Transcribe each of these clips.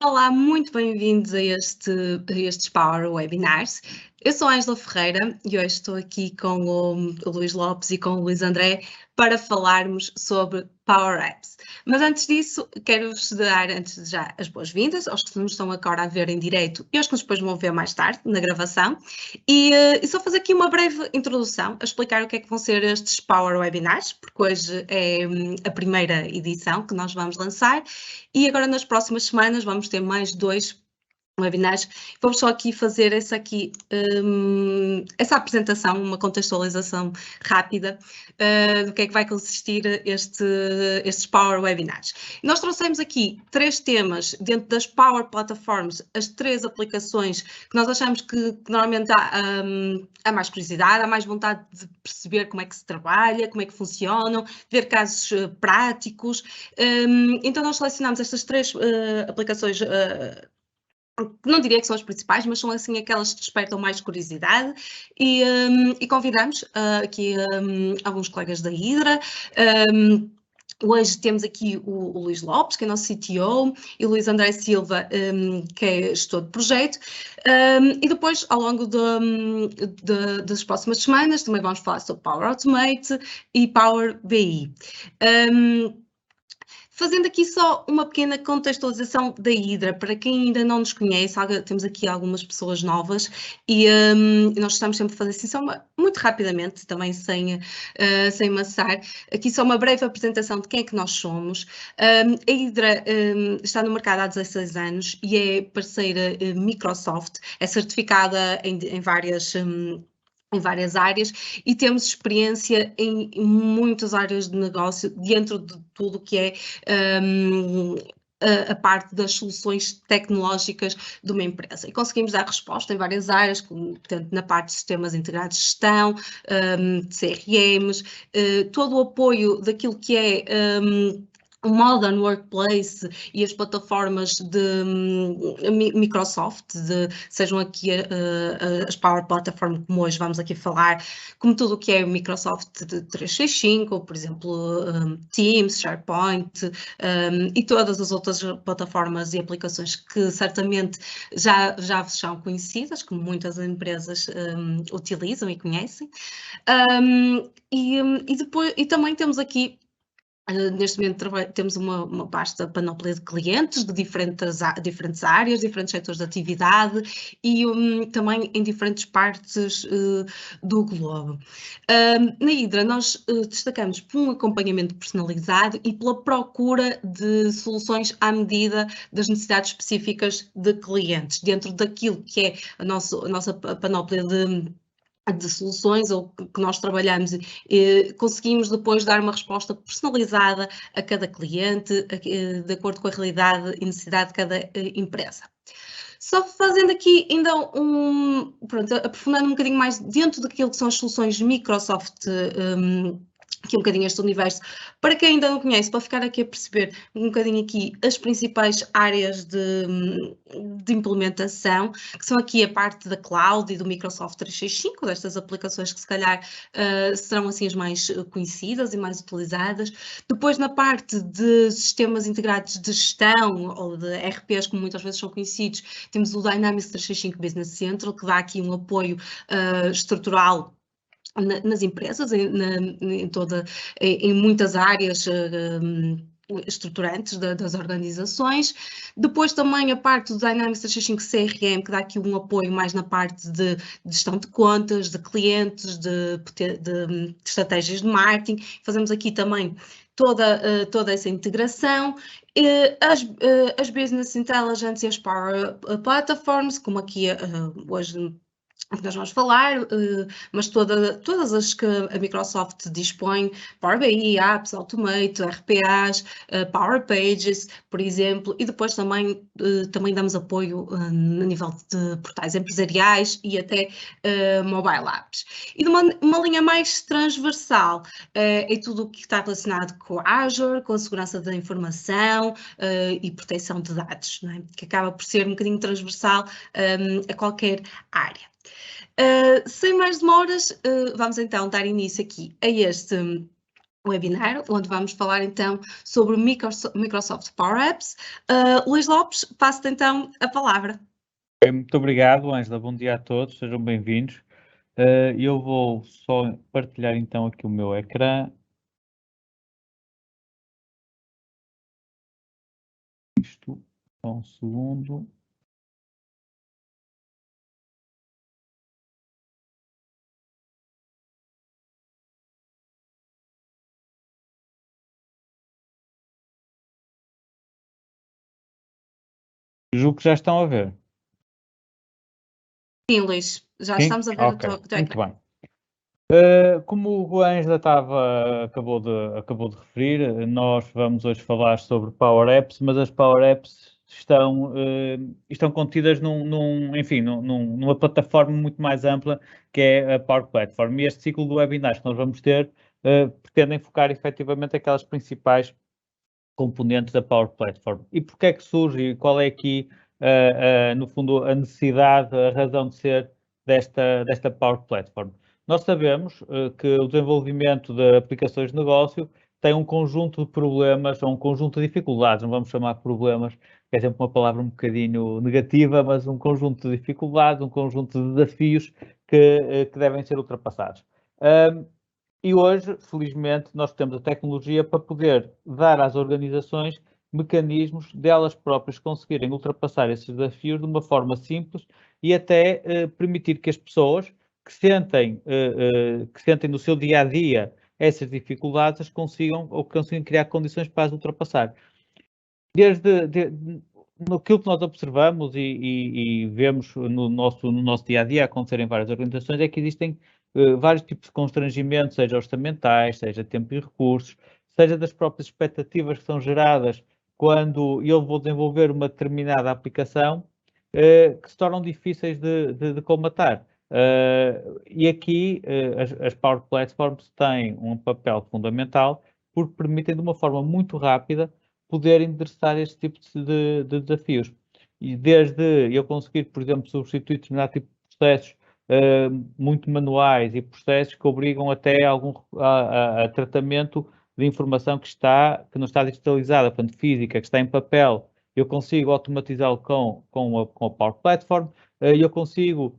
Olá, muito bem-vindos a estes Power Webinars. Eu sou a Ângela Ferreira e hoje estou aqui com o Luís Lopes e com o Luís André para falarmos sobre Power Apps. Mas antes disso, quero-vos dar, antes de já, as boas-vindas aos que nos estão agora a ver em direito e aos que nos depois vão ver mais tarde, na gravação. E só fazer aqui uma breve introdução, a explicar o que é que vão ser estes Power Webinars, porque hoje é a primeira edição que nós vamos lançar e agora nas próximas semanas vamos ter mais 2 webinars. Vamos só aqui fazer essa essa apresentação, uma contextualização rápida do que é que vai consistir estes Power Webinars. Nós trouxemos aqui 3 temas dentro das Power Platforms, as 3 aplicações que nós achamos que normalmente há mais curiosidade, há mais vontade de perceber como é que se trabalha, como é que funcionam, ver casos práticos. Então nós selecionamos estas 3 aplicações não diria que são as principais, mas são assim aquelas que despertam mais curiosidade e convidamos aqui alguns colegas da Hidra. Hoje temos aqui o Luís Lopes, que é nosso CTO, e o Luís André Silva, que é gestor de projeto. E depois, ao longo das próximas semanas, também vamos falar sobre Power Automate e Power BI. Fazendo aqui só uma pequena contextualização da Hidra, para quem ainda não nos conhece, temos aqui algumas pessoas novas e nós estamos sempre a fazer assim, só muito rapidamente, também sem amassar, aqui só uma breve apresentação de quem é que nós somos. A Hidra está no mercado há 16 anos e é parceira Microsoft, é certificada em várias áreas e temos experiência em muitas áreas de negócio dentro de tudo que é a parte das soluções tecnológicas de uma empresa. E conseguimos dar resposta em várias áreas, tanto na parte de sistemas integrados de gestão, de CRMs, todo o apoio daquilo que é o Modern Workplace e as plataformas de Microsoft, sejam aqui as Power Platform, como hoje vamos aqui falar, como tudo o que é o Microsoft 365, por exemplo, Teams, SharePoint, e todas as outras plataformas e aplicações que certamente já vos são conhecidas, que muitas empresas utilizam e conhecem. E também temos aqui neste momento temos uma vasta panóplia de clientes de diferentes áreas, diferentes setores de atividade e também em diferentes partes do globo. Na Hidra nós destacamos por um acompanhamento personalizado e pela procura de soluções à medida das necessidades específicas de clientes, dentro daquilo que é a nossa panóplia de soluções ou que nós trabalhamos, conseguimos depois dar uma resposta personalizada a cada cliente, de acordo com a realidade e necessidade de cada empresa. Só fazendo aqui ainda aprofundando um bocadinho mais dentro daquilo que são as soluções Microsoft, aqui um bocadinho este universo, para quem ainda não conhece, para ficar aqui a perceber um bocadinho aqui as principais áreas de implementação, que são aqui a parte da cloud e do Microsoft 365, destas aplicações que se calhar serão assim as mais conhecidas e mais utilizadas. Depois na parte de sistemas integrados de gestão ou de RPs, como muitas vezes são conhecidos, temos o Dynamics 365 Business Central, que dá aqui um apoio estrutural nas empresas, em muitas áreas estruturantes das organizações. Depois também a parte do Dynamics 365 CRM, que dá aqui um apoio mais na parte de gestão de contas, de clientes, de estratégias de marketing. Fazemos aqui também toda essa integração. As Business Intelligence e as Power Platforms, como aqui hoje que nós vamos falar, mas todas as que a Microsoft dispõe, Power BI, Apps, Automate, RPAs, Power Pages, por exemplo, e depois também damos apoio a nível de portais empresariais e até mobile apps. E de uma linha mais transversal é tudo o que está relacionado com a Azure, com a segurança da informação e proteção de dados, não é? Que acaba por ser um bocadinho transversal a qualquer área. Sem mais demoras, vamos então dar início aqui a este webinar, onde vamos falar então sobre Microsoft Power Apps. Luís Lopes, passo-te então a palavra. Muito obrigado, Ângela. Bom dia a todos, sejam bem-vindos. Eu vou só partilhar então aqui o meu ecrã. Isto, só um segundo. Julgo que já estão a ver. Sim, Luís, já Sim? estamos a ver Ok, o teu muito ecrã. bem. Como a Ângela acabou de referir, nós vamos hoje falar sobre Power Apps, mas as Power Apps estão contidas numa plataforma muito mais ampla que é a Power Platform. E este ciclo de webinars que nós vamos ter pretendem focar efetivamente aquelas principais componentes da Power Platform. E porquê é que surge e qual é aqui, no fundo, a necessidade, a razão de ser desta Power Platform? Nós sabemos que o desenvolvimento de aplicações de negócio tem um conjunto de problemas, ou um conjunto de dificuldades, não vamos chamar problemas, que é sempre uma palavra um bocadinho negativa, mas um conjunto de dificuldades, um conjunto de desafios que devem ser ultrapassados. E hoje, felizmente, nós temos a tecnologia para poder dar às organizações mecanismos delas próprias conseguirem ultrapassar esses desafios de uma forma simples e até permitir que as pessoas que sentem no seu dia a dia essas dificuldades consigam criar condições para as ultrapassar. Naquilo que nós observamos e vemos no nosso dia a dia acontecer em várias organizações é que existem vários tipos de constrangimentos, seja orçamentais, seja tempo e recursos, seja das próprias expectativas que são geradas quando eu vou desenvolver uma determinada aplicação, que se tornam difíceis de colmatar. E aqui as Power Platforms têm um papel fundamental porque permitem de uma forma muito rápida poder endereçar este tipo de desafios. E desde eu conseguir, por exemplo, substituir determinado tipo de processos muito manuais e processos que obrigam até a tratamento de informação que não está digitalizada, portanto, física, que está em papel, eu consigo automatizá-lo com a Power Platform, eu consigo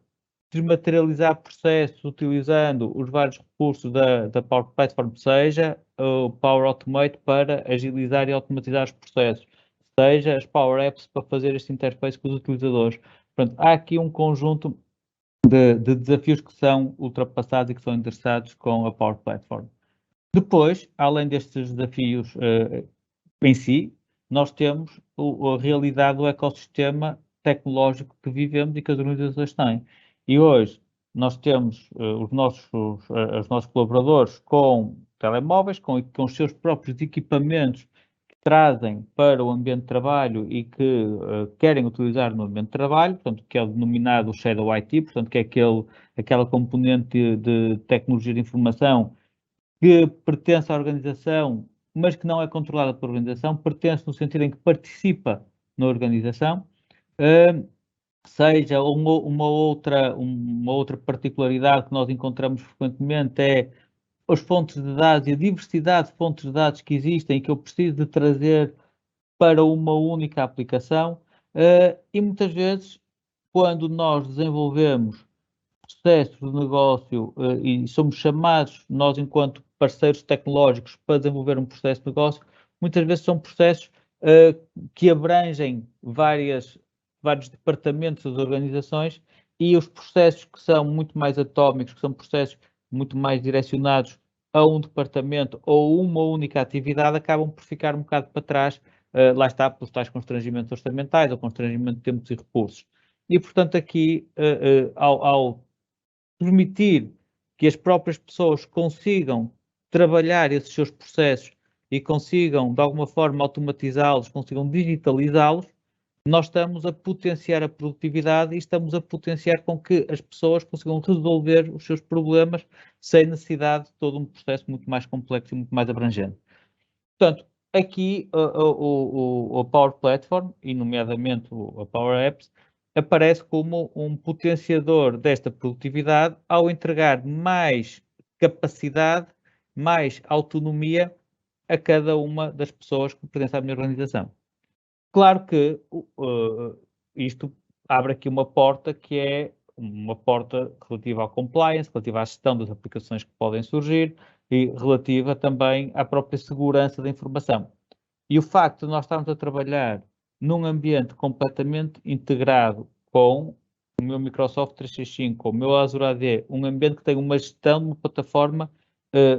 desmaterializar processos utilizando os vários recursos da Power Platform, seja o Power Automate para agilizar e automatizar os processos, seja as Power Apps para fazer este interface com os utilizadores. Portanto, há aqui um conjunto de desafios que são ultrapassados e que são endereçados com a Power Platform. Depois, além destes desafios em si, nós temos a realidade do ecossistema tecnológico que vivemos e que as organizações têm. E hoje nós temos os nossos colaboradores com telemóveis, com os seus próprios equipamentos que trazem para o ambiente de trabalho e que querem utilizar no ambiente de trabalho, portanto, que é o denominado Shadow IT, portanto, que é aquela componente de tecnologia de informação que pertence à organização, mas que não é controlada pela organização, pertence no sentido em que participa na organização, seja uma outra particularidade que nós encontramos frequentemente é as fontes de dados e a diversidade de fontes de dados que existem e que eu preciso de trazer para uma única aplicação, e muitas vezes, quando nós desenvolvemos processos de negócio e somos chamados, nós enquanto parceiros tecnológicos, para desenvolver um processo de negócio, muitas vezes são processos que abrangem vários departamentos das organizações e os processos que são muito mais atómicos, que são processos muito mais direcionados a um departamento ou uma única atividade, acabam por ficar um bocado para trás, lá está, pelos tais constrangimentos orçamentais ou constrangimento de tempos e recursos. E, portanto, aqui, ao permitir que as próprias pessoas consigam trabalhar esses seus processos e consigam, de alguma forma, automatizá-los, consigam digitalizá-los, nós estamos a potenciar a produtividade e estamos a potenciar com que as pessoas consigam resolver os seus problemas sem necessidade de todo um processo muito mais complexo e muito mais abrangente. Portanto, aqui o Power Platform, e nomeadamente a Power Apps, aparece como um potenciador desta produtividade ao entregar mais capacidade, mais autonomia a cada uma das pessoas que pertencem à minha organização. Claro que isto abre aqui uma porta que é uma porta relativa ao compliance, relativa à gestão das aplicações que podem surgir e relativa também à própria segurança da informação. E o facto de nós estarmos a trabalhar num ambiente completamente integrado com o meu Microsoft 365, com o meu Azure AD, um ambiente que tem uma gestão de uma plataforma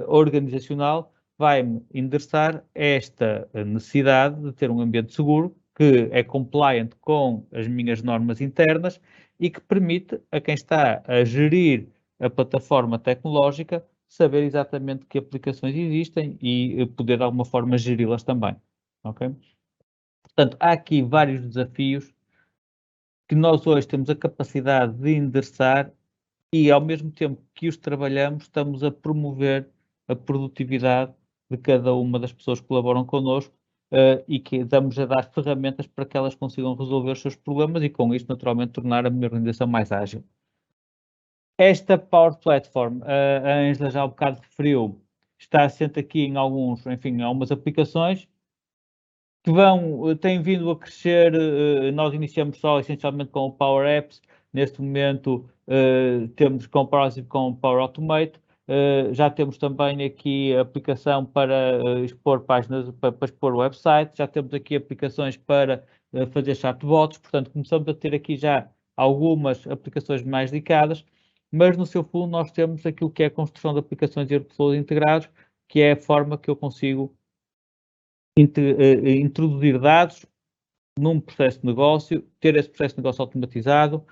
organizacional, vai-me endereçar esta necessidade de ter um ambiente seguro, que é compliant com as minhas normas internas e que permite a quem está a gerir a plataforma tecnológica saber exatamente que aplicações existem e poder de alguma forma geri-las também. Ok? Portanto, há aqui vários desafios que nós hoje temos a capacidade de endereçar e, ao mesmo tempo que os trabalhamos, estamos a promover a produtividade de cada uma das pessoas que colaboram connosco e que damos a dar ferramentas para que elas consigam resolver os seus problemas e, com isto, naturalmente, tornar a minha organização mais ágil. Esta Power Platform, a Ângela já há um bocado referiu, está assente aqui em algumas aplicações que têm vindo a crescer. Nós iniciamos só essencialmente com o Power Apps. Neste momento temos com o Power Automate. Já temos também aqui a aplicação para expor páginas, para expor websites. Já temos aqui aplicações para fazer chatbots. Portanto, começamos a ter aqui já algumas aplicações mais dedicadas, mas no seu fundo nós temos aquilo que é a construção de aplicações e workflows integrados, que é a forma que eu consigo introduzir dados num processo de negócio, ter esse processo de negócio automatizado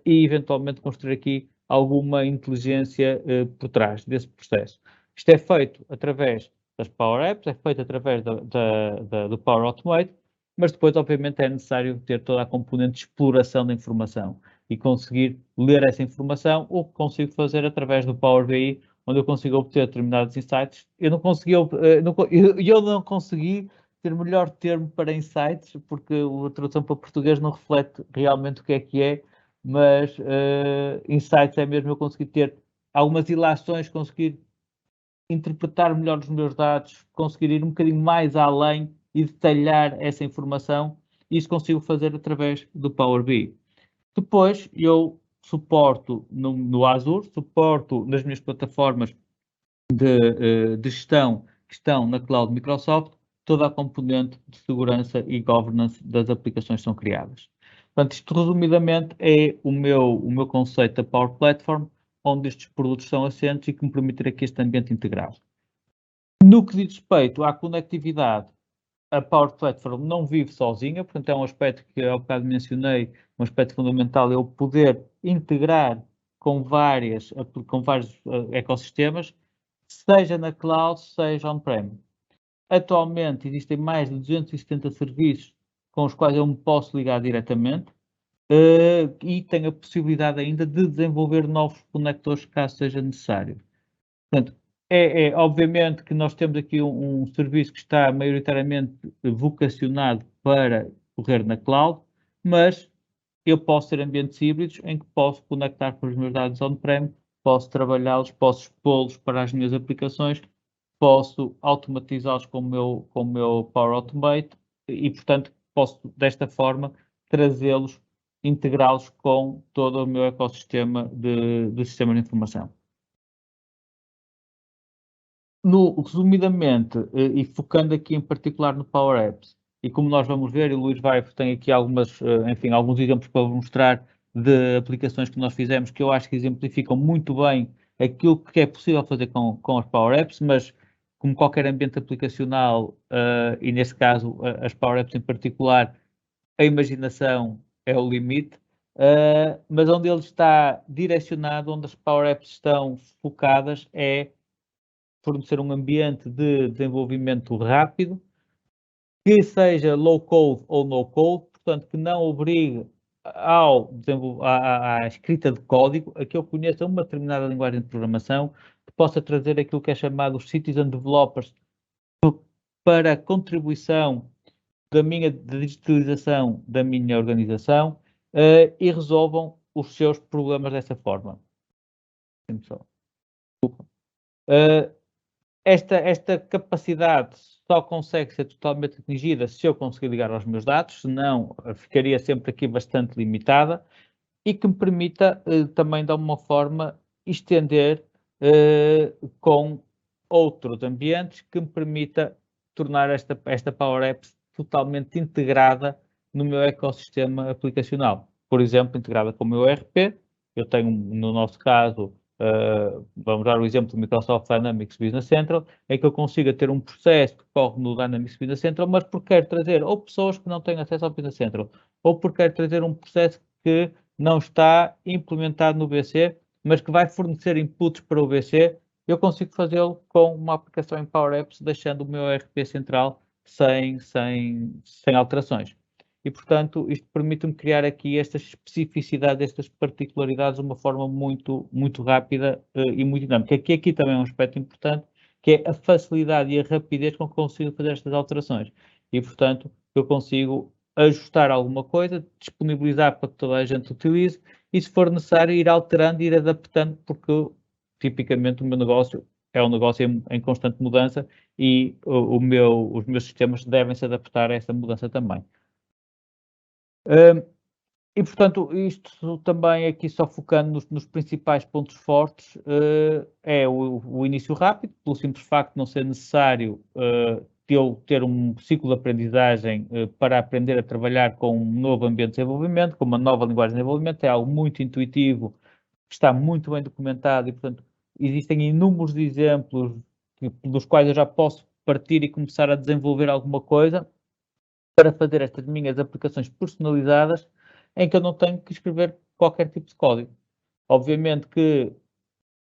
e eventualmente construir aqui alguma inteligência por trás desse processo. Isto é feito através das Power Apps, é feito através do Power Automate, mas depois, obviamente, é necessário ter toda a componente de exploração da informação e conseguir ler essa informação, o que consigo fazer através do Power BI, onde eu consigo obter determinados insights. Eu não consegui ter melhor termo para insights, porque a tradução para português não reflete realmente o que é, mas insights é mesmo eu conseguir ter algumas ilações, conseguir interpretar melhor os meus dados, conseguir ir um bocadinho mais além e detalhar essa informação. Isso consigo fazer através do Power BI. Depois, eu suporto no Azure, suporto nas minhas plataformas de gestão que estão na Cloud Microsoft, toda a componente de segurança e governance das aplicações que são criadas. Portanto, isto resumidamente é o meu conceito da Power Platform, onde estes produtos são assentes e que me permitem aqui este ambiente integrado. No que diz respeito à conectividade, a Power Platform não vive sozinha, portanto é um aspecto que há bocado mencionei, um aspecto fundamental é o poder integrar com vários ecossistemas, seja na cloud, seja on-prem. Atualmente existem mais de 270 serviços com os quais eu me posso ligar diretamente e tenho a possibilidade ainda de desenvolver novos conectores caso seja necessário. Portanto, obviamente que nós temos aqui um serviço que está maioritariamente vocacionado para correr na cloud, mas eu posso ter ambientes híbridos em que posso conectar com os meus dados on-prem, posso trabalhá-los, posso expô-los para as minhas aplicações, posso automatizá-los com o meu Power Automate e, portanto, posso desta forma trazê-los, integrá-los com todo o meu ecossistema de sistemas de informação. Resumidamente, e focando aqui em particular no Power Apps, e como nós vamos ver, e o Luís tem aqui alguns exemplos para mostrar de aplicações que nós fizemos que eu acho que exemplificam muito bem aquilo que é possível fazer com as Power Apps, mas como qualquer ambiente aplicacional, e nesse caso as Power Apps em particular, a imaginação é o limite, mas onde ele está direcionado, onde as Power Apps estão focadas é fornecer um ambiente de desenvolvimento rápido, que seja low code ou no code, portanto, que não obrigue à escrita de código a que eu conheça uma determinada linguagem de programação, que possa trazer aquilo que é chamado os citizen developers para a contribuição da digitalização da minha organização e resolvam os seus problemas dessa forma. esta capacidade só consegue ser totalmente atingida se eu conseguir ligar aos meus dados, senão ficaria sempre aqui bastante limitada, e que me permita também, de alguma forma, estender com outros ambientes, que me permita tornar esta Power Apps totalmente integrada no meu ecossistema aplicacional. Por exemplo, integrada com o meu ERP. Eu tenho, no nosso caso, vamos dar o exemplo do Microsoft Dynamics Business Central, em que eu consiga ter um processo que corre no Dynamics Business Central, mas porque quero trazer ou pessoas que não têm acesso ao Business Central, ou porque quero trazer um processo que não está implementado no BC, mas que vai fornecer inputs para o BC, eu consigo fazê-lo com uma aplicação em Power Apps, deixando o meu ERP central sem alterações. E, portanto, isto permite-me criar aqui esta especificidade, estas particularidades de uma forma muito rápida e muito dinâmica. Aqui também é um aspecto importante, que é a facilidade e a rapidez com que consigo fazer estas alterações. E, portanto, eu consigo ajustar alguma coisa, disponibilizar para que toda a gente utilize e, se for necessário, ir alterando, ir adaptando, porque tipicamente o meu negócio é um negócio em constante mudança e os meus sistemas devem se adaptar a essa mudança também. E, portanto, isto também aqui só focando nos principais pontos fortes, é o início rápido, pelo simples facto de não ser necessário eu ter um ciclo de aprendizagem para aprender a trabalhar com um novo ambiente de desenvolvimento, com uma nova linguagem de desenvolvimento, é algo muito intuitivo, que está muito bem documentado e, portanto, existem inúmeros exemplos dos quais eu já posso partir e começar a desenvolver alguma coisa para fazer estas minhas aplicações personalizadas, em que eu não tenho que escrever qualquer tipo de código. Obviamente que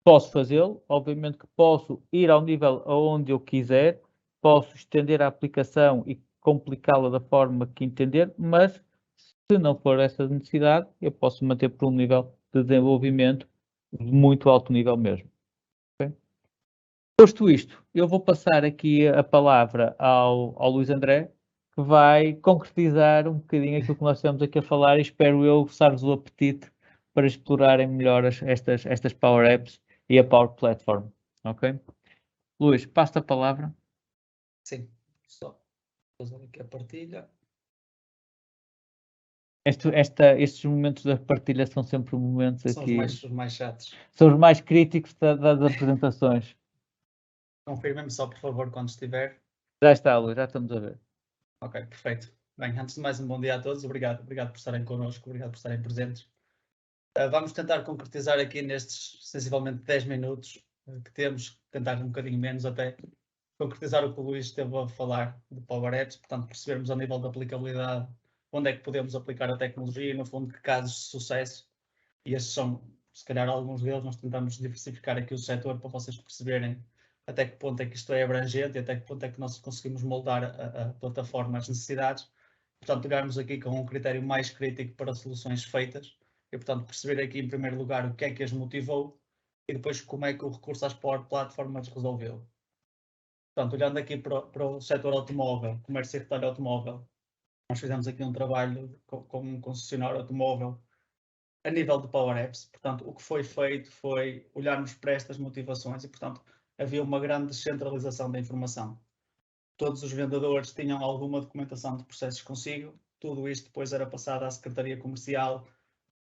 posso fazê-lo, obviamente que posso ir ao nível aonde eu quiser, posso estender a aplicação e complicá-la da forma que entender, mas se não for essa necessidade, eu posso manter por um nível de desenvolvimento de muito alto nível mesmo. Okay? Posto isto, eu vou passar aqui a palavra ao Luís André, que vai concretizar um bocadinho aquilo que nós estamos aqui a falar e espero eu coçar-vos o apetite para explorarem melhor estas Power Apps e a Power Platform. Ok? Luís, passo a palavra. Sim, só fazer aqui a partilha. Estes momentos da partilha são sempre momentos São aqui. os mais chatos. São os mais críticos das apresentações. Confirmem-me só, por favor, quando estiver. Já está, Luís, já estamos a ver. Ok, perfeito. Bem, antes de mais, um bom dia a todos. Obrigado por estarem connosco, obrigado por estarem presentes. Vamos tentar concretizar aqui nestes, sensivelmente, 10 minutos que temos, tentar um bocadinho menos até, concretizar o que o Luís esteve a falar de Power Apps, portanto, percebermos a nível de aplicabilidade onde é que podemos aplicar a tecnologia e, no fundo, que casos de sucesso. E estes são, se calhar, alguns deles. Nós tentamos diversificar aqui o setor para vocês perceberem até que ponto é que isto é abrangente e até que ponto é que nós conseguimos moldar a plataforma às necessidades. Portanto, pegarmos aqui com um critério mais crítico para soluções feitas e, portanto, perceber aqui, em primeiro lugar, o que é que as motivou e depois como é que o recurso às Power Platforms resolveu. Portanto, olhando aqui para o setor automóvel, comércio e retalho automóvel, nós fizemos aqui um trabalho com um concessionário automóvel a nível de Power Apps. Portanto, o que foi feito foi olharmos para estas motivações e, portanto, havia uma grande descentralização da informação. Todos os vendedores tinham alguma documentação de processos consigo, tudo isto depois era passado à Secretaria Comercial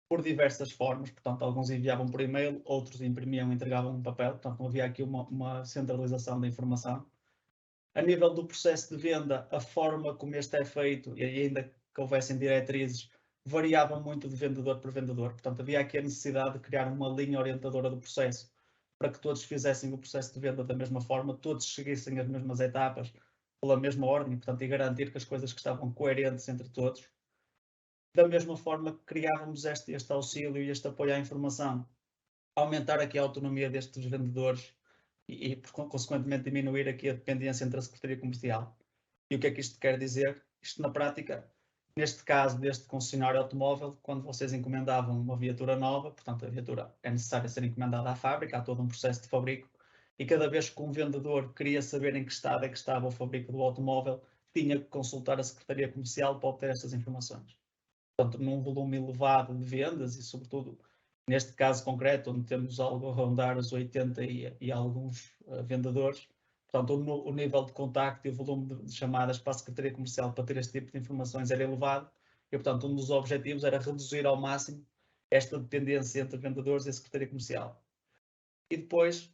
por diversas formas, portanto, alguns enviavam por e-mail, outros imprimiam e entregavam um papel, portanto, não havia aqui uma centralização da informação. A nível do processo de venda, a forma como este é feito, e ainda que houvessem diretrizes, variava muito de vendedor para vendedor. Portanto, havia aqui a necessidade de criar uma linha orientadora do processo para que todos fizessem o processo de venda da mesma forma, todos seguissem as mesmas etapas pela mesma ordem, portanto, e garantir que as coisas que estavam coerentes entre todos. Da mesma forma que criávamos este auxílio e este apoio à informação, aumentar aqui a autonomia destes vendedores e consequentemente, diminuir aqui a dependência entre a Secretaria Comercial. E o que é que isto quer dizer? Isto, na prática, neste caso deste concessionário automóvel, quando vocês encomendavam uma viatura nova, portanto, a viatura é necessária ser encomendada à fábrica, há todo um processo de fabrico, e cada vez que um vendedor queria saber em que estado é que estava o fabrico do automóvel, tinha que consultar a Secretaria Comercial para obter estas informações. Portanto, num volume elevado de vendas e, sobretudo, neste caso concreto, onde temos algo a rondar os 80 e alguns vendedores, Portanto, o nível de contacto e o volume de chamadas para a Secretaria Comercial para ter este tipo de informações era elevado e, portanto, um dos objetivos era reduzir ao máximo esta dependência entre vendedores e a Secretaria Comercial. E depois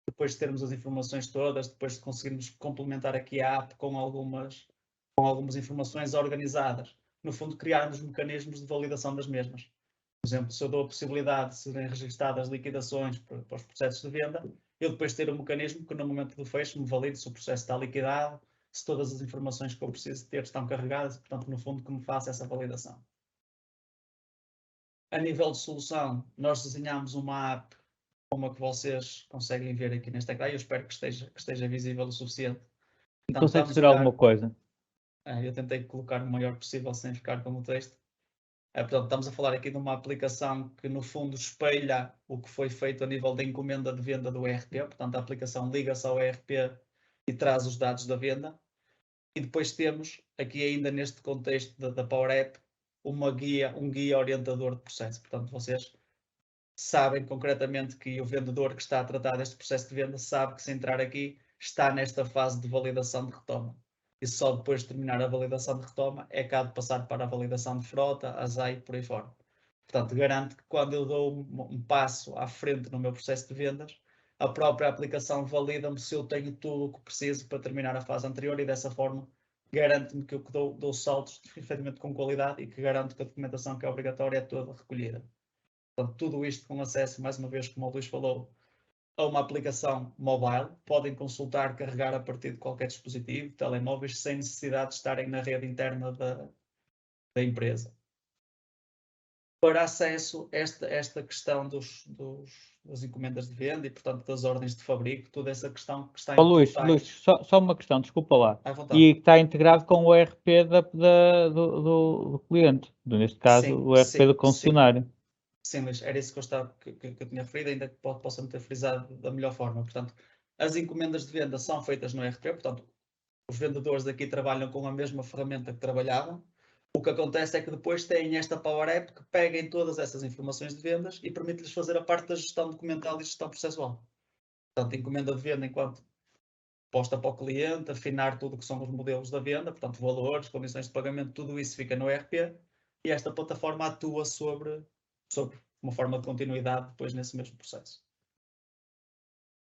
de termos as informações todas, depois de conseguirmos complementar aqui a app com algumas informações organizadas, no fundo criarmos mecanismos de validação das mesmas. Por exemplo, se eu dou a possibilidade de serem registadas liquidações para os processos de venda, eu depois ter um mecanismo que no momento do fecho me valide se o processo está liquidado, se todas as informações que eu preciso ter estão carregadas, portanto, no fundo, que me faça essa validação. A nível de solução, nós desenhamos uma app como a que vocês conseguem ver aqui neste ecrã, eu espero que esteja visível o suficiente. Então, consegue dizer alguma coisa? Eu tentei colocar o maior possível sem ficar com o texto. Portanto, estamos a falar aqui de uma aplicação que, no fundo, espelha o que foi feito a nível da encomenda de venda do ERP. Portanto, a aplicação liga-se ao ERP e traz os dados da venda. E depois temos, aqui ainda neste contexto da Power App, um guia orientador de processo. Portanto, vocês sabem concretamente que o vendedor que está a tratar deste processo de venda sabe que, se entrar aqui, está nesta fase de validação de retoma. E só depois de terminar a validação de retoma é que há de passar para a validação de frota, ASAI e por aí fora. Portanto, garanto que quando eu dou um passo à frente no meu processo de vendas, a própria aplicação valida-me se eu tenho tudo o que preciso para terminar a fase anterior e dessa forma garanto-me que eu dou saltos efetivamente com qualidade e que garanto que a documentação que é obrigatória é toda recolhida. Portanto, tudo isto com acesso, mais uma vez, como o Luís falou, a uma aplicação mobile. Podem consultar, carregar a partir de qualquer dispositivo, telemóveis, sem necessidade de estarem na rede interna da empresa. Para acesso a esta questão das encomendas de venda e, portanto, das ordens de fabrico, toda essa questão que está em Luís, só uma questão, desculpa lá. E está integrado com o ERP do cliente, neste caso, sim, o ERP do concessionário. Sim, Luís, era isso que eu tinha referido, ainda que possa me ter frisado da melhor forma. Portanto, as encomendas de venda são feitas no ERP, portanto, os vendedores daqui trabalham com a mesma ferramenta que trabalhavam. O que acontece é que depois têm esta Power App que pega em todas essas informações de vendas e permite-lhes fazer a parte da gestão documental e gestão processual. Portanto, encomenda de venda enquanto posta para o cliente, afinar tudo o que são os modelos da venda, portanto, valores, condições de pagamento, tudo isso fica no ERP e esta plataforma atua sobre uma forma de continuidade depois nesse mesmo processo.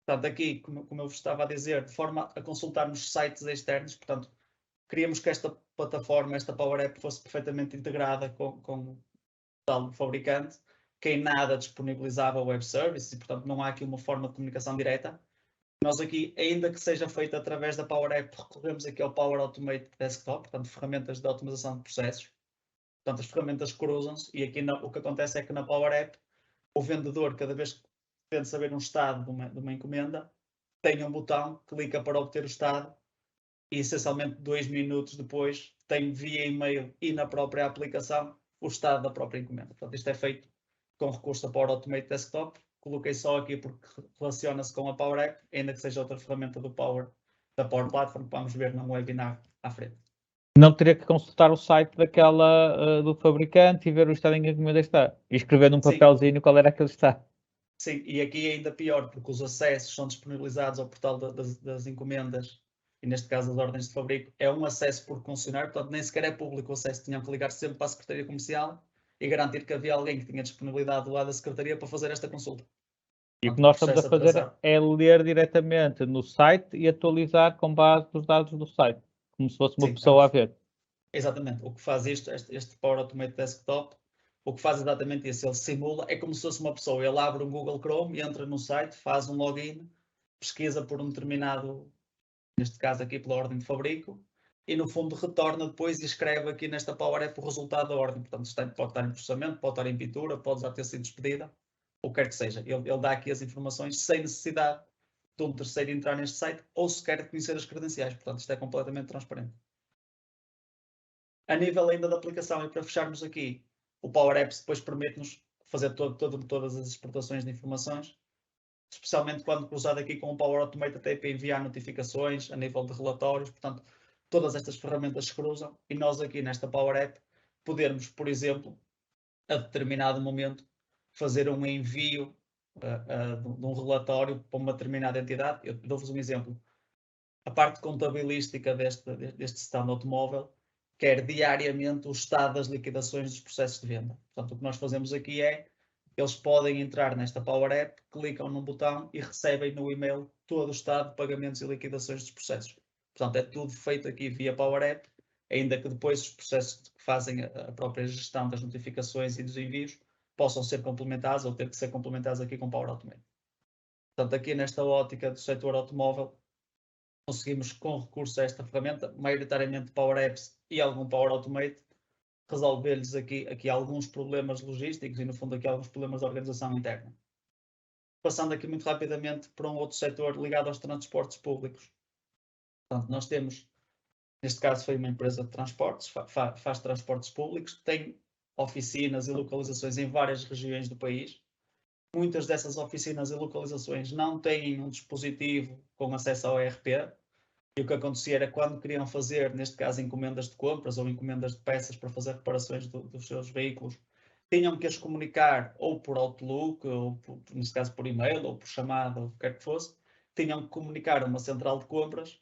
Portanto, aqui, como eu vos estava a dizer, de forma a consultarmos sites externos, portanto, queríamos que esta plataforma, esta Power App, fosse perfeitamente integrada com o tal fabricante, que em nada disponibilizava web services e, portanto, não há aqui uma forma de comunicação direta. Nós aqui, ainda que seja feita através da Power App, recorremos aqui ao Power Automate Desktop, portanto, ferramentas de automatização de processos. Portanto, as ferramentas cruzam-se e aqui o que acontece é que na Power App, o vendedor, cada vez que pretende saber um estado de uma encomenda, tem um botão, clica para obter o estado e, essencialmente, 2 minutos depois, tem via e-mail e na própria aplicação o estado da própria encomenda. Portanto, isto é feito com recurso a Power Automate Desktop. Coloquei só aqui porque relaciona-se com a Power App, ainda que seja outra ferramenta da Power Platform, que vamos ver num webinar à frente. Não teria que consultar o site do fabricante e ver o estado em que a encomenda está. E escrever num papelzinho qual era aquele estado. Sim, e aqui é ainda pior, porque os acessos são disponibilizados ao portal das encomendas, e neste caso das ordens de fabrico, é um acesso por concessionário, portanto nem sequer é público o acesso. Tinham que ligar sempre para a Secretaria Comercial e garantir que havia alguém que tinha disponibilidade do lado da Secretaria para fazer esta consulta. E o que nós estamos a fazer é ler diretamente no site e atualizar com base nos dados do site, como se fosse uma pessoa a ver. Exatamente. O que faz este Power Automate Desktop, o que faz exatamente isso. Ele simula, é como se fosse uma pessoa. Ele abre um Google Chrome, entra no site, faz um login, pesquisa por um determinado, neste caso aqui pela ordem de fabrico, e no fundo retorna depois e escreve aqui nesta Power App o resultado da ordem. Portanto, pode estar em processamento, pode estar em pintura, pode já ter sido despedida, o que quer que seja. Ele dá aqui as informações sem necessidade de um terceiro entrar neste site ou sequer de conhecer as credenciais. Portanto, isto é completamente transparente. A nível ainda da aplicação, e para fecharmos aqui, o Power Apps depois permite-nos fazer todas as exportações de informações, especialmente quando cruzado aqui com o Power Automate até para enviar notificações a nível de relatórios. Portanto, todas estas ferramentas se cruzam e nós aqui nesta Power App podermos, por exemplo, a determinado momento, fazer um envio de um relatório para uma determinada entidade. Eu dou-vos um exemplo. a parte contabilística deste stand automóvel quer diariamente o estado das liquidações dos processos de venda. Portanto, o que nós fazemos aqui é, eles podem entrar nesta Power App, clicam num botão e recebem no e-mail todo o estado de pagamentos e liquidações dos processos. Portanto, é tudo feito aqui via Power App, ainda que depois os processos que fazem a própria gestão das notificações e dos envios possam ser complementados ou ter que ser complementados aqui com Power Automate. Portanto, aqui nesta ótica do setor automóvel, conseguimos, com recurso a esta ferramenta, maioritariamente Power Apps e algum Power Automate, resolver-lhes aqui alguns problemas logísticos e, no fundo, aqui alguns problemas de organização interna. Passando aqui muito rapidamente para um outro setor ligado aos transportes públicos. Portanto, nós temos, neste caso foi uma empresa de transportes, faz transportes públicos, tem oficinas e localizações em várias regiões do país. Muitas dessas oficinas e localizações não têm um dispositivo com acesso ao ERP, e o que acontecia era quando queriam fazer, neste caso, encomendas de compras ou encomendas de peças para fazer reparações dos seus veículos, tinham que as comunicar ou por Outlook, ou neste caso por e-mail, ou por chamada, ou o que quer que fosse, tinham que comunicar a uma central de compras,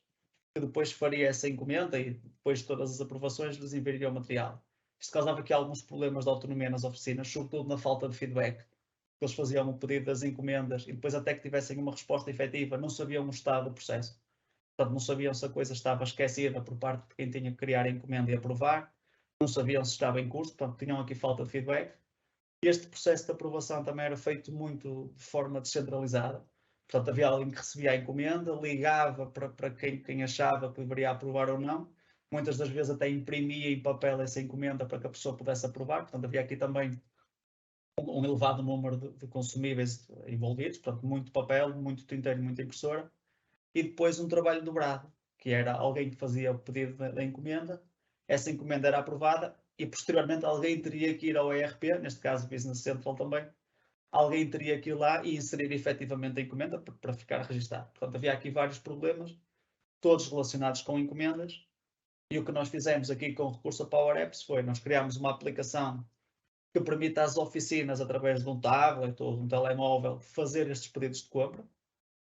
que depois faria essa encomenda e depois todas as aprovações lhes enviaria o material. Isto causava aqui alguns problemas de autonomia nas oficinas, sobretudo na falta de feedback. Eles faziam o pedido das encomendas e depois, até que tivessem uma resposta efetiva, não sabiam o estado do processo. Portanto, não sabiam se a coisa estava esquecida por parte de quem tinha que criar a encomenda e aprovar, não sabiam se estava em curso, portanto, tinham aqui falta de feedback. Este processo de aprovação também era feito muito de forma descentralizada. Portanto, havia alguém que recebia a encomenda, ligava para quem achava que deveria aprovar ou não. Muitas das vezes até imprimia em papel essa encomenda para que a pessoa pudesse aprovar. Portanto, havia aqui também um elevado número de consumíveis envolvidos. Portanto, muito papel, muito tinteiro, muita impressora. E depois um trabalho dobrado, que era alguém que fazia o pedido da encomenda, essa encomenda era aprovada e posteriormente alguém teria que ir ao ERP, neste caso Business Central também, alguém teria que ir lá e inserir efetivamente a encomenda para ficar registado. Portanto, havia aqui vários problemas, todos relacionados com encomendas, e o que nós fizemos aqui com o recurso a Power Apps foi, nós criámos uma aplicação que permite às oficinas, através de um tablet ou de um telemóvel, fazer estes pedidos de compra.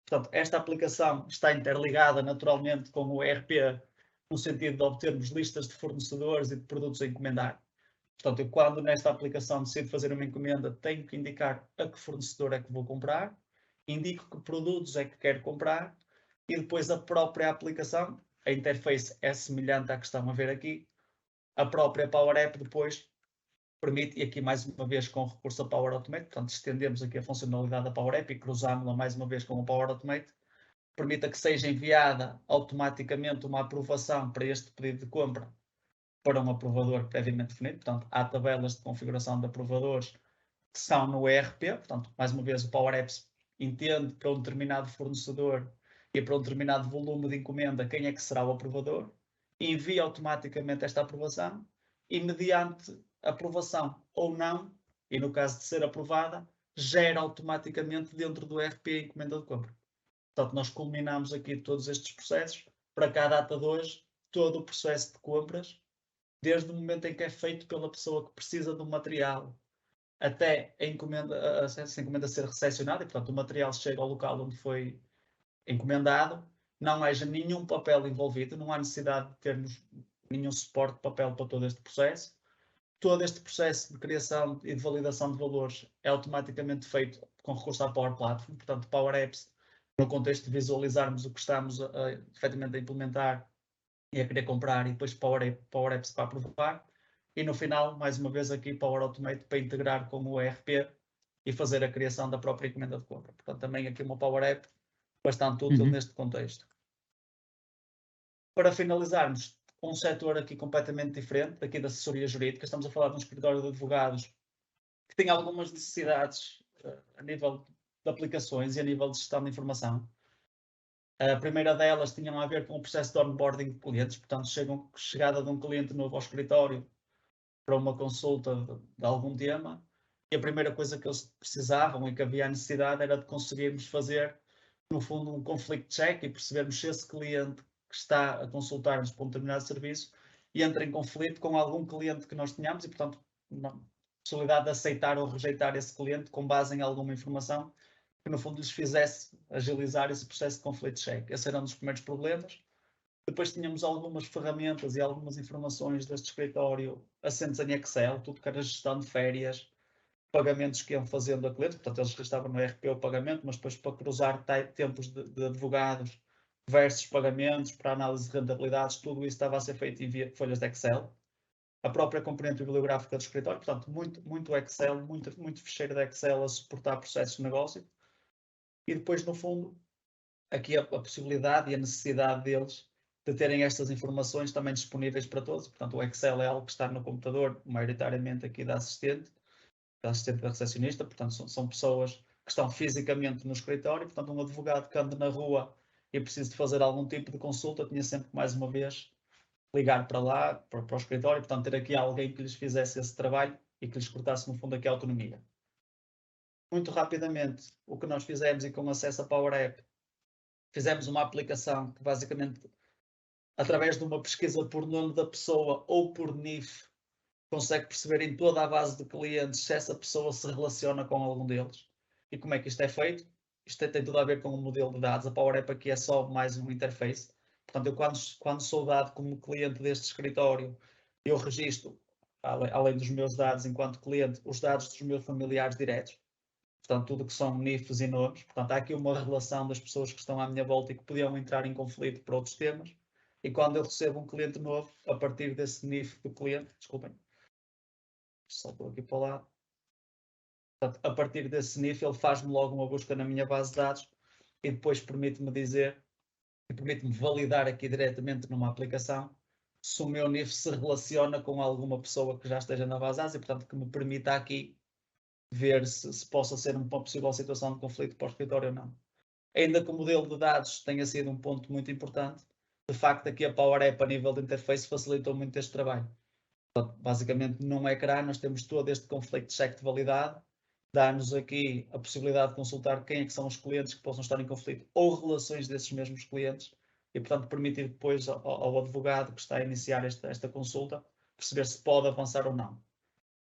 Portanto, esta aplicação está interligada naturalmente com o ERP, no sentido de obtermos listas de fornecedores e de produtos a encomendar. Portanto, eu, quando nesta aplicação decido fazer uma encomenda, tenho que indicar a que fornecedor é que vou comprar, indico que produtos é que quero comprar e depois a própria aplicação, a interface é semelhante à que estão a ver aqui, a própria Power App depois permite, e aqui mais uma vez com o recurso a Power Automate, portanto estendemos aqui a funcionalidade da Power App e cruzámos-la mais uma vez com o Power Automate, permita que seja enviada automaticamente uma aprovação para este pedido de compra para um aprovador previamente definido. Portanto, há tabelas de configuração de aprovadores que são no ERP, portanto, mais uma vez o Power Apps entende para um determinado fornecedor e para um determinado volume de encomenda quem é que será o aprovador, envia automaticamente esta aprovação e, mediante aprovação ou não, e no caso de ser aprovada, gera automaticamente dentro do ERP a encomenda de compra. Portanto, nós culminamos aqui todos estes processos. Para cá, a data de hoje, todo o processo de compras, desde o momento em que é feito pela pessoa que precisa do material, até essa encomenda ser recepcionada, e portanto o material chega ao local onde foi encomendado, não haja nenhum papel envolvido, não há necessidade de termos nenhum suporte de papel para todo este processo. Todo este processo de criação e de validação de valores é automaticamente feito com recurso à Power Platform, portanto Power Apps, no contexto de visualizarmos o que estamos efetivamente a implementar e a querer comprar, e depois Power Apps para aprovar, e no final, mais uma vez aqui, Power Automate para integrar com o ERP e fazer a criação da própria encomenda de compra. Portanto, também aqui uma Power App bastante útil neste contexto. Para finalizarmos, um setor aqui completamente diferente, aqui da assessoria jurídica, estamos a falar de um escritório de advogados que tem algumas necessidades a nível de aplicações e a nível de gestão de informação. A primeira delas tinha a ver com o processo de onboarding de clientes, portanto, chegada de um cliente novo ao escritório para uma consulta de algum tema, e a primeira coisa que eles precisavam e que havia a necessidade era de conseguirmos fazer, no fundo, um conflict check e percebermos se esse cliente que está a consultar-nos para um determinado serviço entra em conflito com algum cliente que nós tenhamos e, portanto, a possibilidade de aceitar ou rejeitar esse cliente com base em alguma informação que no fundo lhes fizesse agilizar esse processo de conflito check. Esse era um dos primeiros problemas. Depois tínhamos algumas ferramentas e algumas informações deste escritório assentes em Excel, tudo que era gestão de férias, pagamentos que iam fazendo a clientes, portanto eles registavam no RP o pagamento, mas depois para cruzar tempos de advogados versus pagamentos, para análise de rentabilidades, tudo isso estava a ser feito em folhas de Excel. A própria componente bibliográfica do escritório, portanto muito Excel, muito fecheiro de Excel a suportar processos de negócio. E depois, no fundo, aqui a possibilidade e a necessidade deles de terem estas informações também disponíveis para todos. Portanto, o Excel é algo que está no computador, maioritariamente aqui da assistente da recepcionista, portanto, são pessoas que estão fisicamente no escritório, portanto, um advogado que anda na rua e precisa de fazer algum tipo de consulta, tinha sempre que, mais uma vez, ligar para lá, para o escritório, portanto, ter aqui alguém que lhes fizesse esse trabalho e que lhes cortasse, no fundo, aqui a autonomia. Muito rapidamente, o que nós fizemos e com acesso a Power App, fizemos uma aplicação que, basicamente, através de uma pesquisa por nome da pessoa ou por NIF, consegue perceber em toda a base de clientes se essa pessoa se relaciona com algum deles. E como é que isto é feito? Isto tem tudo a ver com o modelo de dados. A Power App aqui é só mais um interface. Portanto, eu quando sou dado como cliente deste escritório, eu registro, além dos meus dados enquanto cliente, os dados dos meus familiares diretos. Portanto, tudo que são NIFs e nomes. Portanto, há aqui uma relação das pessoas que estão à minha volta e que podiam entrar em conflito por outros temas. E quando eu recebo um cliente novo, a partir desse NIF do cliente, desculpem, saltou aqui para lá. Portanto, a partir desse NIF, ele faz-me logo uma busca na minha base de dados e depois permite-me dizer, e permite-me validar aqui diretamente numa aplicação se o meu NIF se relaciona com alguma pessoa que já esteja na base de dados e, portanto, que me permita aqui ver se possa ser uma possível situação de conflito para o escritório ou não. Ainda que o modelo de dados tenha sido um ponto muito importante, de facto aqui a Power App a nível de interface facilitou muito este trabalho. Portanto, basicamente num ecrã nós temos todo este conflito check de validade, dá-nos aqui a possibilidade de consultar quem é que são os clientes que possam estar em conflito ou relações desses mesmos clientes e, portanto, permitir depois ao advogado que está a iniciar esta consulta perceber se pode avançar ou não.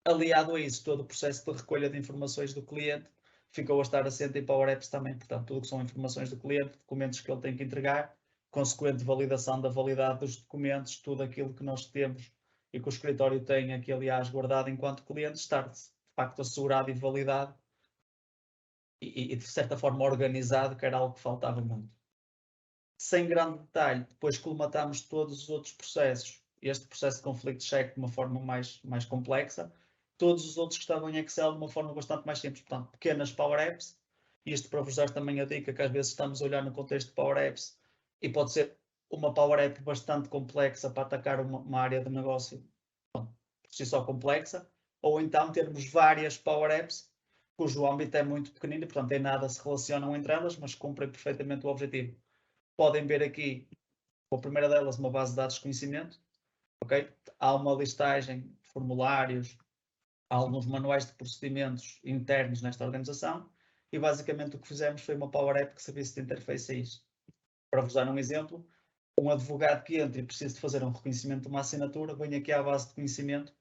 Aliado a isso, todo o processo de recolha de informações do cliente ficou a estar assente em Power Apps também. Portanto, tudo que são informações do cliente, documentos que ele tem que entregar, consequente validação da validade dos documentos, tudo aquilo que nós temos e que o escritório tem aqui, aliás, guardado enquanto cliente, estar de facto assegurado e validado e de certa forma organizado, que era algo que faltava muito. Sem grande detalhe, depois colmatámos todos os outros processos, este processo de conflito check de uma forma mais complexa, todos os outros que estavam em Excel de uma forma bastante mais simples, portanto, pequenas Power Apps, isto para vos dar também a dica que às vezes estamos a olhar no contexto de Power Apps e pode ser uma Power App bastante complexa para atacar uma área de negócio por si só complexa, ou então termos várias Power Apps cujo âmbito é muito pequenino e, portanto, em nada se relacionam entre elas, mas cumprem perfeitamente o objetivo. Podem ver aqui, a primeira delas, uma base de dados de conhecimento. Okay? Há uma listagem de formulários, há alguns manuais de procedimentos internos nesta organização e basicamente o que fizemos foi uma Power App que servisse de interface a isso. Para vos dar um exemplo, um advogado que entra e precisa de fazer um reconhecimento de uma assinatura, vem aqui à base de conhecimento,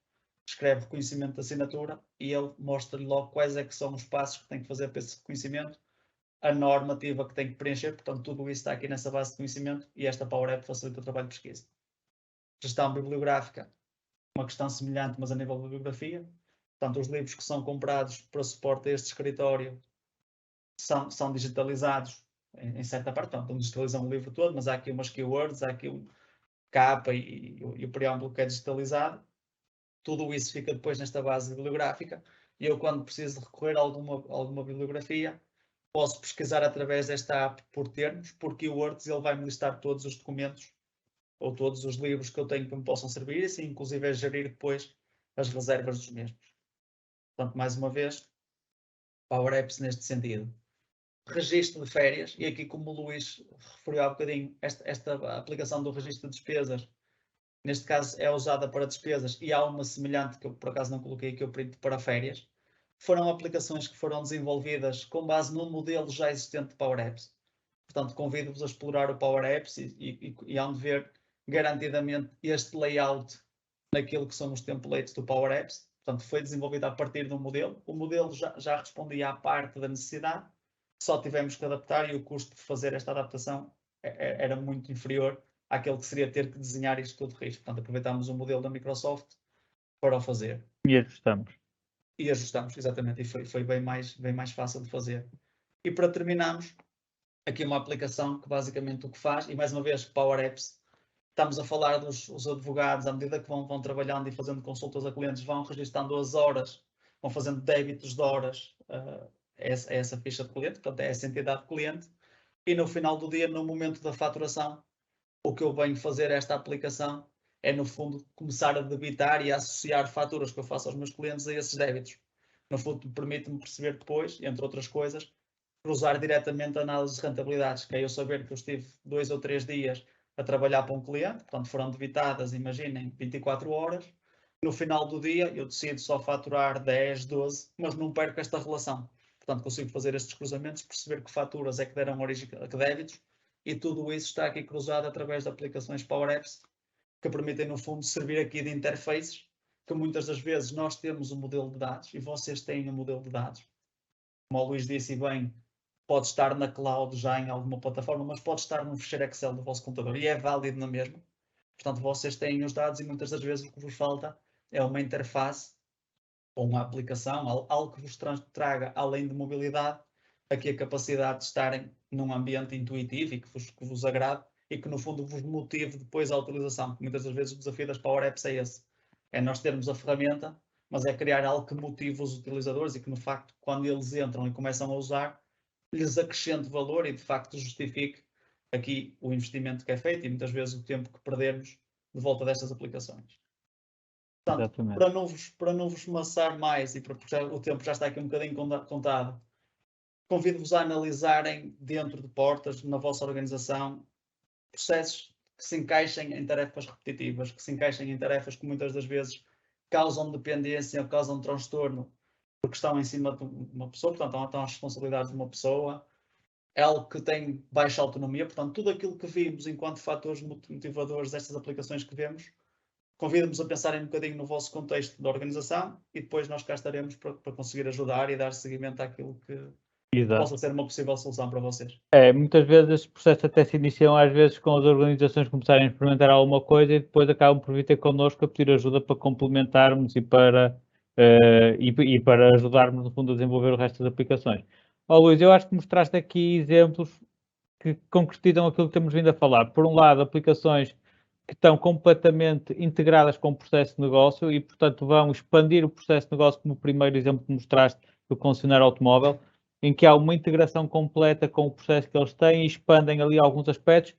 escreve reconhecimento de assinatura e ele mostra-lhe logo quais é que são os passos que tem que fazer para esse reconhecimento, a normativa que tem que preencher, portanto tudo isso está aqui nessa base de conhecimento e esta Power App facilita o trabalho de pesquisa. Gestão bibliográfica, uma questão semelhante, mas a nível de bibliografia. Portanto, os livros que são comprados para suporte a este escritório são digitalizados em certa parte. Portanto, não digitalizam o livro todo, mas há aqui umas keywords, há aqui um capa e o preâmbulo que é digitalizado. Tudo isso fica depois nesta base bibliográfica e eu, quando preciso de recorrer a alguma bibliografia, posso pesquisar através desta app por termos, por keywords, ele vai-me listar todos os documentos ou todos os livros que eu tenho que me possam servir e assim, inclusive, é gerir depois as reservas dos mesmos. Portanto, mais uma vez, Power Apps neste sentido. Registro de férias, e aqui como o Luís referiu há bocadinho, esta aplicação do registro de despesas, neste caso é usada para despesas e há uma semelhante que eu por acaso não coloquei que eu print para férias. Foram aplicações que foram desenvolvidas com base no modelo já existente de Power Apps. Portanto, convido-vos a explorar o Power Apps e hão de ver garantidamente este layout naquilo que são os templates do Power Apps. Portanto, foi desenvolvido a partir de um modelo. O modelo já respondia à parte da necessidade. só tivemos que adaptar e o custo de fazer esta adaptação era muito inferior àquele que seria ter que desenhar isto tudo de risco. Portanto, aproveitámos o modelo da Microsoft para o fazer. E ajustamos. E ajustamos, exatamente, e foi bem mais fácil de fazer. E para terminarmos, aqui uma aplicação que basicamente o que faz, e mais uma vez, Power Apps, estamos a falar dos advogados, à medida que vão trabalhando e fazendo consultas a clientes, vão registando as horas, vão fazendo débitos de horas a essa ficha de cliente, portanto, é essa entidade de cliente, e no final do dia, no momento da faturação, o que eu venho fazer esta aplicação é, no fundo, começar a debitar e a associar faturas que eu faço aos meus clientes a esses débitos. No fundo, permite-me perceber depois, entre outras coisas, cruzar diretamente a análise de rentabilidades, que é eu saber que eu estive 2 ou 3 dias a trabalhar para um cliente, portanto foram debitadas, imaginem, 24 horas. No final do dia, eu decido só faturar 10, 12, mas não perco esta relação. Portanto, consigo fazer estes cruzamentos, perceber que faturas é que deram origem a que débitos, e tudo isso está aqui cruzado através de aplicações Power Apps, que permitem, no fundo, servir aqui de interfaces, que muitas das vezes nós temos um modelo de dados e vocês têm um modelo de dados. Como o Luís disse bem, pode estar na cloud já em alguma plataforma, mas pode estar num ficheiro Excel do vosso computador e é válido na mesma. Portanto, vocês têm os dados e muitas das vezes o que vos falta é uma interface ou uma aplicação, algo que vos traga, além de mobilidade, aqui a capacidade de estarem num ambiente intuitivo e que vos agrade e que no fundo vos motive depois a utilização, porque muitas das vezes o desafio das Power Apps é esse, é nós termos a ferramenta, mas é criar algo que motive os utilizadores e que no facto, quando eles entram e começam a usar, lhes acrescente valor e de facto justifique aqui o investimento que é feito e muitas vezes o tempo que perdemos de volta destas aplicações. Portanto, para não vos maçar mais e porque o tempo já está aqui um bocadinho contado, convido-vos a analisarem dentro de portas, na vossa organização, processos que se encaixem em tarefas repetitivas, que se encaixem em tarefas que muitas das vezes causam dependência ou causam transtorno, porque estão em cima de uma pessoa, portanto estão às responsabilidades de uma pessoa, é algo que tem baixa autonomia, portanto tudo aquilo que vimos enquanto fatores motivadores destas aplicações que vemos, convido-vos a pensarem um bocadinho no vosso contexto da organização e depois nós cá estaremos para conseguir ajudar e dar seguimento àquilo que possa ser uma possível solução para vocês. Muitas vezes estes processos até se iniciam às vezes com as organizações começarem a experimentar alguma coisa e depois acabam por vir ter connosco a pedir ajuda para complementarmos e para ajudarmos no fundo a desenvolver o resto das aplicações. Luís, eu acho que mostraste aqui exemplos que concretizam aquilo que temos vindo a falar. Por um lado, aplicações que estão completamente integradas com o processo de negócio e, portanto, vão expandir o processo de negócio, como o primeiro exemplo que mostraste do concessionário automóvel, em que há uma integração completa com o processo que eles têm e expandem ali alguns aspectos,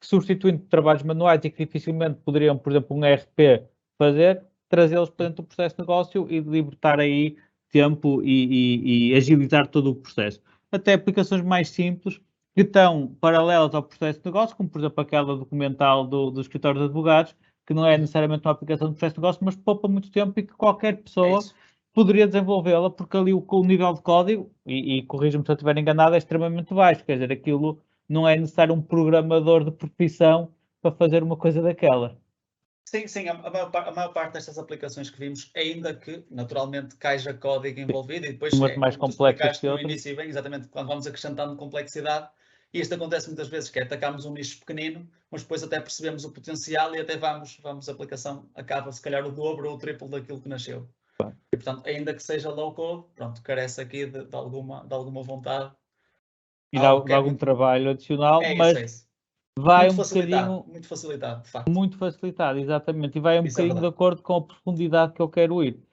substituindo trabalhos manuais e que dificilmente poderiam, por exemplo, um ERP fazer, trazê-los para dentro do processo de negócio e libertar aí tempo e agilizar todo o processo. Até aplicações mais simples, que estão paralelas ao processo de negócio, como por exemplo aquela documental do escritório de advogados, que não é necessariamente uma aplicação de processo de negócio, mas poupa muito tempo e que qualquer pessoa poderia desenvolvê-la, porque ali o nível de código, e corrija-me se eu estiver enganado, é extremamente baixo, quer dizer, aquilo não é necessário um programador de profissão para fazer uma coisa daquela. Sim, a maior parte destas aplicações que vimos, ainda que naturalmente haja código envolvido e depois muito mais complexo que no início, bem, exatamente, quando vamos acrescentando complexidade, e isto acontece muitas vezes, que é atacamos um nicho pequenino, mas depois até percebemos o potencial e até a aplicação acaba se calhar o dobro ou o triplo daquilo que nasceu. Claro. E portanto, ainda que seja low code, pronto, carece aqui de alguma vontade. E dá algum trabalho adicional, mas vai muito facilitado, de facto. Muito facilitado, exatamente, e vai um bocadinho de acordo com a profundidade que eu quero ir.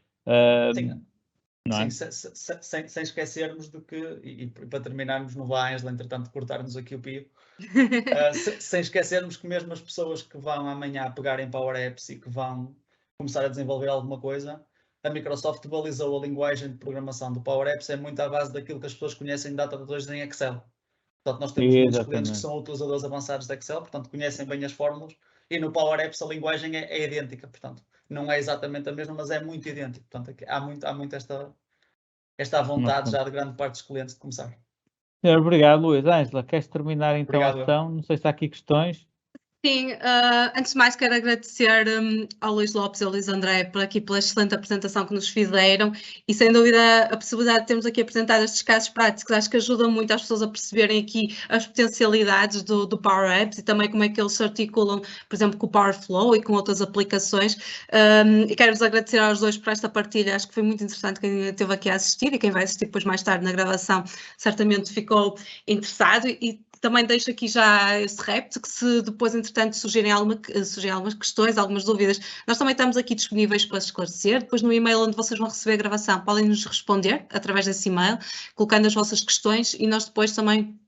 Sem esquecermos de que, e para terminarmos, não vai, Ângela, entretanto, cortar-nos aqui o pio, sem esquecermos que mesmo as pessoas que vão amanhã pegarem Power Apps e que vão começar a desenvolver alguma coisa, a Microsoft balizou a linguagem de programação do Power Apps é muito à base daquilo que as pessoas conhecem de database em Excel. Portanto, nós temos muitos clientes que são utilizadores avançados de Excel, portanto, conhecem bem as fórmulas, e no Power Apps a linguagem é idêntica, portanto, não é exatamente a mesma, mas é muito idêntica. Portanto, há muito esta vontade já de grande parte dos clientes de começar. Obrigado, Luís. Ângela, queres terminar então a sessão? Não sei se há aqui questões. Sim, antes de mais quero agradecer ao Luís Lopes e ao Luís André pela excelente apresentação que nos fizeram e sem dúvida a possibilidade de termos aqui apresentado estes casos práticos acho que ajudam muito as pessoas a perceberem aqui as potencialidades do Power Apps e também como é que eles se articulam, por exemplo, com o Power Flow e com outras aplicações e quero-vos agradecer aos dois por esta partilha, acho que foi muito interessante quem esteve aqui a assistir e quem vai assistir depois mais tarde na gravação certamente ficou interessado e também deixo aqui já esse repto, que se depois, entretanto, surgirem algumas questões, algumas dúvidas, nós também estamos aqui disponíveis para esclarecer. Depois no e-mail onde vocês vão receber a gravação, podem nos responder através desse e-mail, colocando as vossas questões e nós depois também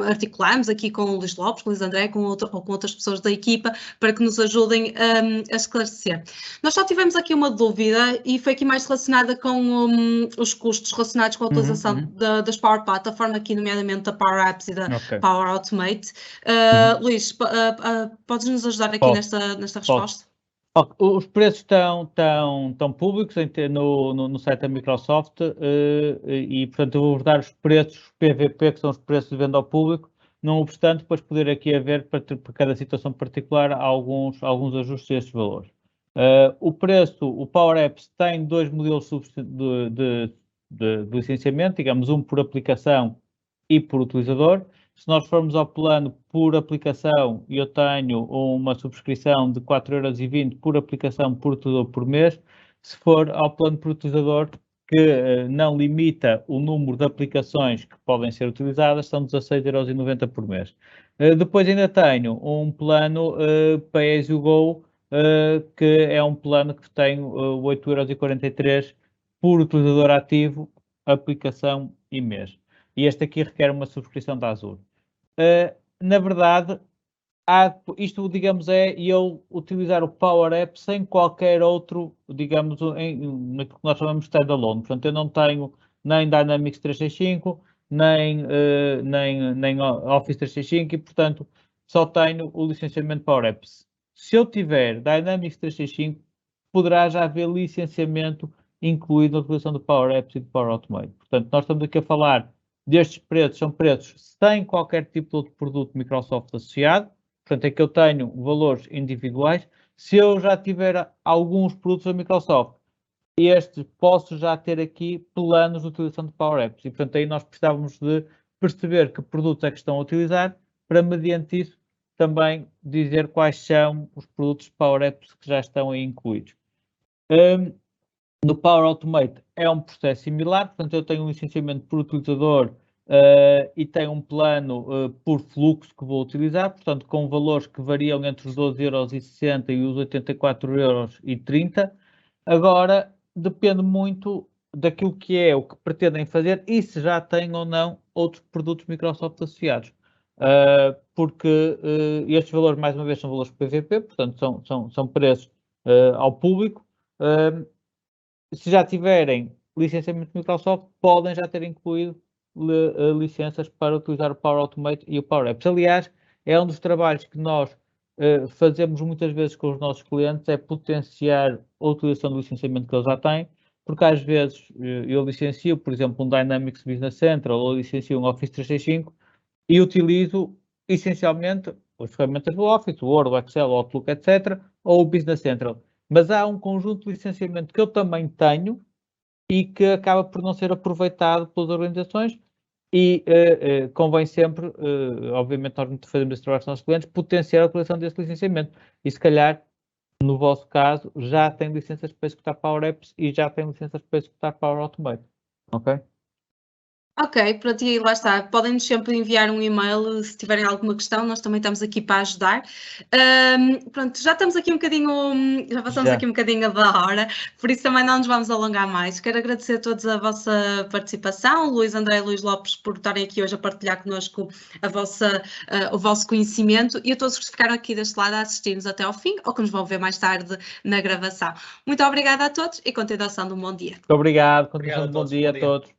articulamos aqui com o Luís Lopes, com o Luís André ou com outras pessoas da equipa para que nos ajudem a esclarecer. Nós só tivemos aqui uma dúvida e foi aqui mais relacionada com os custos relacionados com a utilização das Power Platform, aqui nomeadamente da Power Apps e da Power Automate. Luís, podes nos ajudar aqui nesta resposta? Os preços estão públicos no site da Microsoft e, portanto, eu vou dar os preços PVP, que são os preços de venda ao público, não obstante, depois poder aqui haver, para cada situação particular, alguns ajustes a estes valores. O Power Apps tem dois modelos de licenciamento, digamos, um por aplicação e por utilizador. Se nós formos ao plano por aplicação, eu tenho uma subscrição de 4,20€ por aplicação por utilizador por mês. Se for ao plano por utilizador, que não limita o número de aplicações que podem ser utilizadas, são 16,90€ por mês. Depois ainda tenho um plano Pay As You Go, que é um plano que tem 8,43€ por utilizador ativo, aplicação e mês. E este aqui requer uma subscrição da Azure. Na verdade, isto, digamos, é eu utilizar o Power App sem qualquer outro, digamos, naquilo que nós chamamos de standalone. Portanto, eu não tenho nem Dynamics 365, nem Office 365 e, portanto, só tenho o licenciamento Power Apps. Se eu tiver Dynamics 365, poderá já haver licenciamento incluído na utilização do Power Apps e do Power Automate. Portanto, nós estamos aqui a falar destes preços, são preços sem qualquer tipo de outro produto Microsoft associado. Portanto, é que eu tenho valores individuais. Se eu já tiver alguns produtos da Microsoft, posso já ter aqui planos de utilização de Power Apps. E, portanto, aí nós precisávamos de perceber que produtos é que estão a utilizar, para, mediante isso, também dizer quais são os produtos de Power Apps que já estão aí incluídos. No Power Automate é um processo similar, portanto, eu tenho um licenciamento por utilizador e tenho um plano por fluxo que vou utilizar, portanto, com valores que variam entre os 12,60€ e os 84,30€. Agora, depende muito daquilo que é o que pretendem fazer e se já têm ou não outros produtos Microsoft associados. Porque estes valores, mais uma vez, são valores PVP, portanto, são preços ao público. Se já tiverem licenciamento Microsoft, podem já ter incluído licenças para utilizar o Power Automate e o Power Apps. Aliás, é um dos trabalhos que nós fazemos muitas vezes com os nossos clientes, é potenciar a utilização do licenciamento que eles já têm, porque às vezes eu licencio, por exemplo, um Dynamics Business Central ou licencio um Office 365 e utilizo essencialmente as ferramentas do Office, o Word, o Excel, o Outlook, etc., ou o Business Central. Mas há um conjunto de licenciamento que eu também tenho e que acaba por não ser aproveitado pelas organizações e convém sempre, obviamente nós fazemos esse trabalho com os nossos clientes, potenciar a utilização desse licenciamento. E se calhar, no vosso caso, já tem licenças para executar Power Apps e já tem licenças para executar Power Automate. Ok? Ok, pronto, e lá está. Podem-nos sempre enviar um e-mail se tiverem alguma questão, nós também estamos aqui para ajudar. Pronto, já estamos aqui um bocadinho, já passamos aqui um bocadinho da hora, por isso também não nos vamos alongar mais. Quero agradecer a todos a vossa participação, Luís André e Luís Lopes, por estarem aqui hoje a partilhar connosco o vosso conhecimento e a todos que ficaram aqui deste lado a assistir-nos até ao fim ou que nos vão ver mais tarde na gravação. Muito obrigada a todos e continuação de um bom dia. Muito obrigado, continuação de um bom dia a todos.